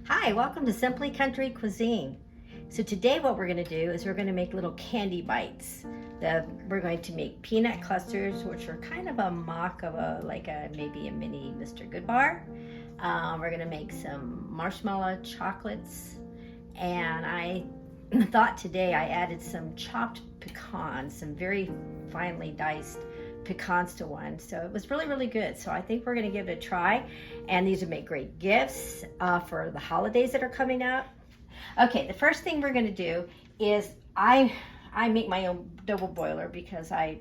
Hi, welcome to Simply Country Cuisine. So today what we're going to do is we're going to make little candy bites. We're going to make peanut clusters, which are kind of a mock of maybe a mini Mr. Goodbar. We're going to make some marshmallow chocolates, and I thought today I added some chopped pecans, some very finely diced pecans to one, so it was really good. So I think we're going to give it a try, and these would make great gifts for the holidays that are coming up. Okay, the first thing we're going to do is I make my own double boiler because I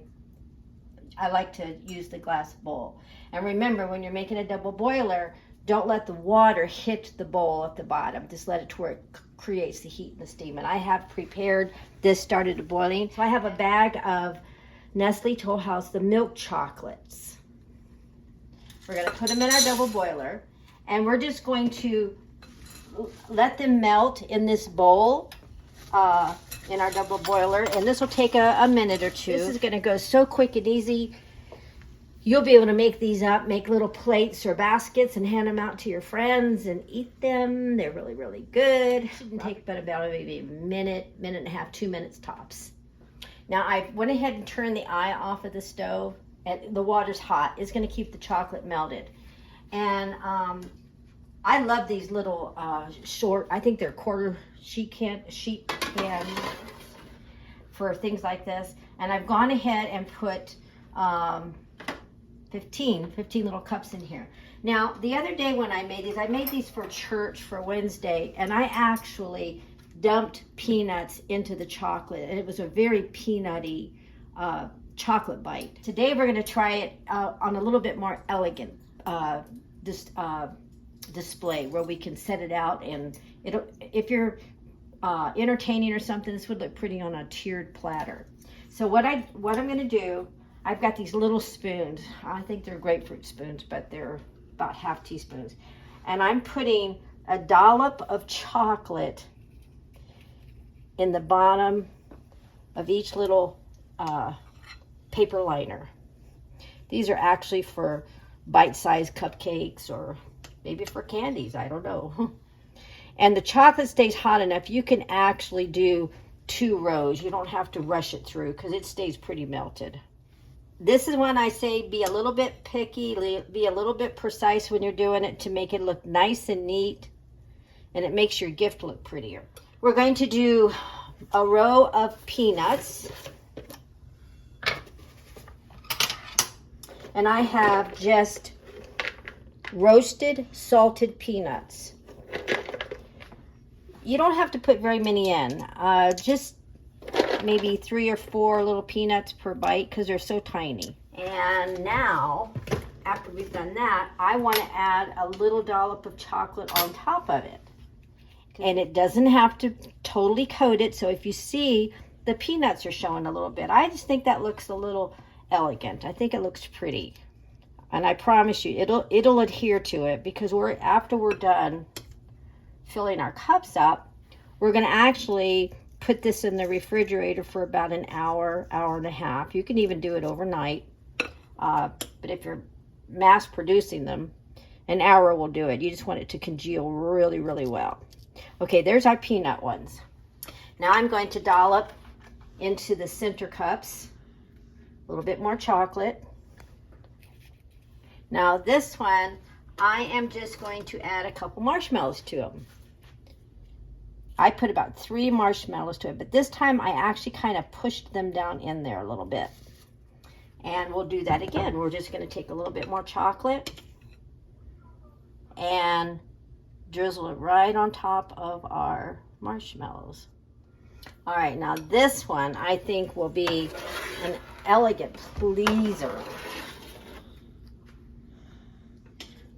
like to use the glass bowl. And remember, when you're making a double boiler, don't let the water hit the bowl at the bottom. Just let it to where it creates the heat and the steam. And I have prepared this, started boiling. So I have a bag of Nestle Toll House, the milk chocolates. We're going to put them in our double boiler, and we're just going to let them melt in this bowl in our double boiler, and this will take a minute or two. This is going to go so quick and easy. You'll be able to make these up, make little plates or baskets, and hand them out to your friends and eat them. They're really good. Shouldn't take but about maybe a minute and a half, 2 minutes tops. Now I went ahead and turned the eye off of the stove, and the water's hot. It's going to keep the chocolate melted. And I love these little short, I think they're quarter sheet cans for things like this. And I've gone ahead and put 15 little cups in here. Now, the other day when I made these for church for Wednesday, and I actually dumped peanuts into the chocolate, and it was a very peanutty chocolate bite. Today we're going to try it on a little bit more elegant display where we can set it out, and if you're entertaining or something, this would look pretty on a tiered platter. So what I'm going to do, I've got these little spoons. I think they're grapefruit spoons, but they're about half teaspoons, and I'm putting a dollop of chocolate in the bottom of each little paper liner. These are actually for bite-sized cupcakes or maybe for candies, I don't know. And the chocolate stays hot enough, you can actually do 2 rows. You don't have to rush it through because it stays pretty melted. This is when I say be a little bit picky, be a little bit precise when you're doing it to make it look nice and neat, and it makes your gift look prettier. We're going to do a row of peanuts. And I have just roasted salted peanuts. You don't have to put very many in. Just maybe 3 or 4 little peanuts per bite because they're so tiny. And now, after we've done that, I want to add a little dollop of chocolate on top of it. And it doesn't have to totally coat it, so if you see the peanuts are showing a little bit, I just think that looks a little elegant. I think it looks pretty. And I promise you, it'll adhere to it, because after we're done filling our cups up, we're going to actually put this in the refrigerator for about an hour and a half. You can even do it overnight, but if you're mass producing them, an hour will do it. You just want it to congeal really well. Okay, there's our peanut ones. Now I'm going to dollop into the center cups a little bit more chocolate. Now this one, I am just going to add a couple marshmallows to them. I put about 3 marshmallows to it, but this time I actually kind of pushed them down in there a little bit. And we'll do that again. We're just going to take a little bit more chocolate and drizzle it right on top of our marshmallows. All right, now this one I think will be an elegant pleaser.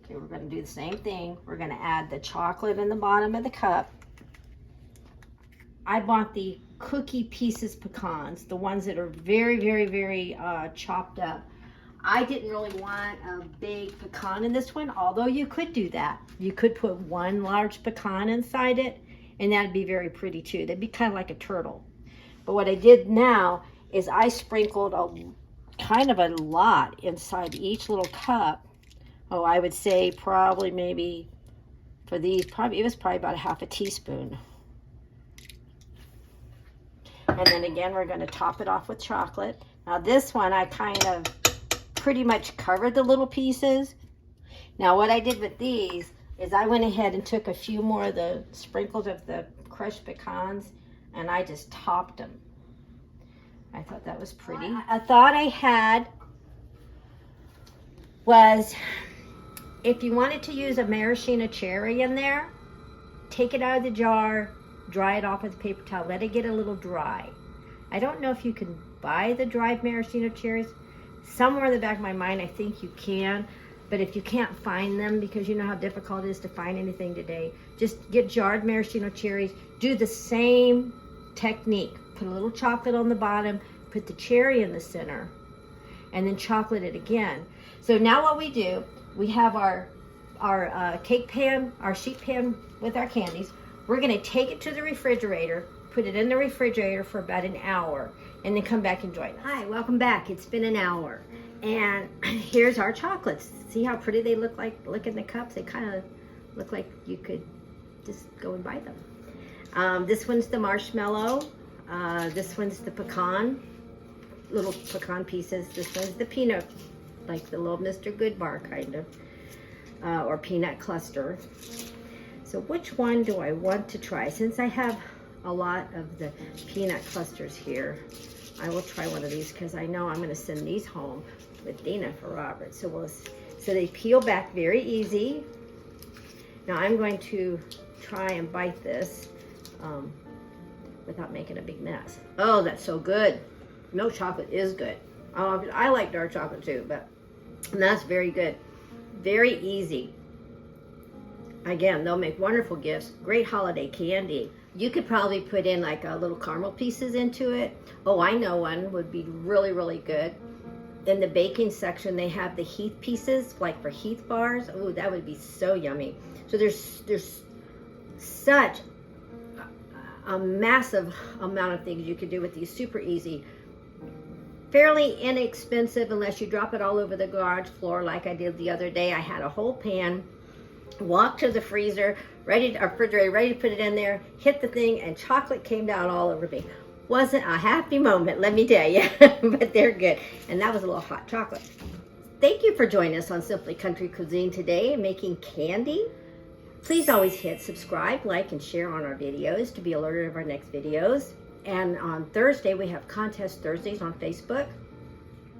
Okay, we're going to do the same thing. We're going to add the chocolate in the bottom of the cup. I bought the cookie pieces pecans, the ones that are very chopped up. I didn't really want a big pecan in this one, although you could do that. You could put 1 large pecan inside it, and that'd be very pretty too. That'd be kind of like a turtle. But what I did now is I sprinkled kind of a lot inside each little cup. Oh, I would say probably maybe for these. It was probably about a half a teaspoon. And then again, we're going to top it off with chocolate. Now this one, I kind of pretty much covered the little pieces. Now what I did with these is I went ahead and took a few more of the sprinkles of the crushed pecans and I just topped them. I thought that was pretty. A thought I had was, if you wanted to use a maraschino cherry in there, take it out of the jar, dry it off with a paper towel, let it get a little dry. I don't know if you can buy the dried maraschino cherries. Somewhere in the back of my mind, I think you can, but if you can't find them, because you know how difficult it is to find anything today, just get jarred maraschino cherries, do the same technique. Put a little chocolate on the bottom, put the cherry in the center, and then chocolate it again. So now what we do, we have our cake pan, our sheet pan with our candies. We're gonna take it to the refrigerator, put it in the refrigerator for about an hour, and then come back and join us. Hi, welcome back. It's been an hour. And here's our chocolates. See how pretty they look like? Look in the cups. They kind of look like you could just go and buy them. This one's the marshmallow. This one's the pecan, little pecan pieces. This one's the peanut, like the little Mr. Goodbar kind of, or peanut cluster. So which one do I want to try? Since I have a lot of the peanut clusters here, I will try one of these because I know I'm going to send these home with Dina for Robert. So they peel back very easy. Now I'm going to try and bite this without making a big mess. Oh, that's so good. Milk chocolate is good. I like dark chocolate too, but that's very good. Very easy. Again, they'll make wonderful gifts. Great holiday candy. You could probably put in like a little caramel pieces into it. Oh, I know one would be really, really good. In the baking section, they have the Heath pieces, like for Heath bars. Oh, that would be so yummy. So there's such a massive amount of things you could do with these. Super easy. Fairly inexpensive unless you drop it all over the garage floor like I did the other day. I had a whole pan, walked to the freezer, refrigerator, ready to put it in there, hit the thing, and chocolate came down all over me. Wasn't a happy moment, let me tell you, but they're good. And that was a little hot chocolate. Thank you for joining us on Simply Country Cuisine today, making candy. Please always hit subscribe, like, and share on our videos to be alerted of our next videos. And on Thursday, we have Contest Thursdays on Facebook.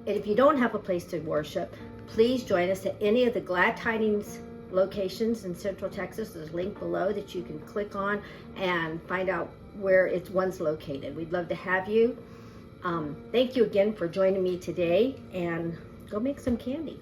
And if you don't have a place to worship, please join us at any of the Glad Tidings locations in Central Texas. There's a link below that you can click on and find out where one's located. We'd love to have you. Thank you again for joining me today, and go make some candy.